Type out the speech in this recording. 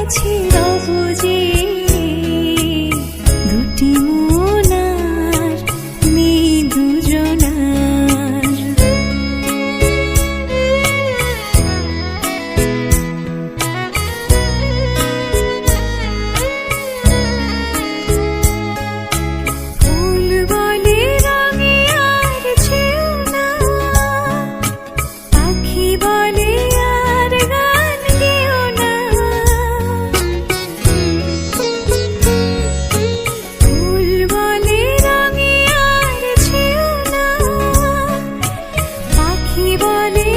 কাছে রব যে, দুটি মন আর নেই দুজনার। ফুল বলে রঙে আর ছেও না, পাখি বলে আর গান গেও না। ফুল বলে রঙে আর ছেও না, পাখি বলে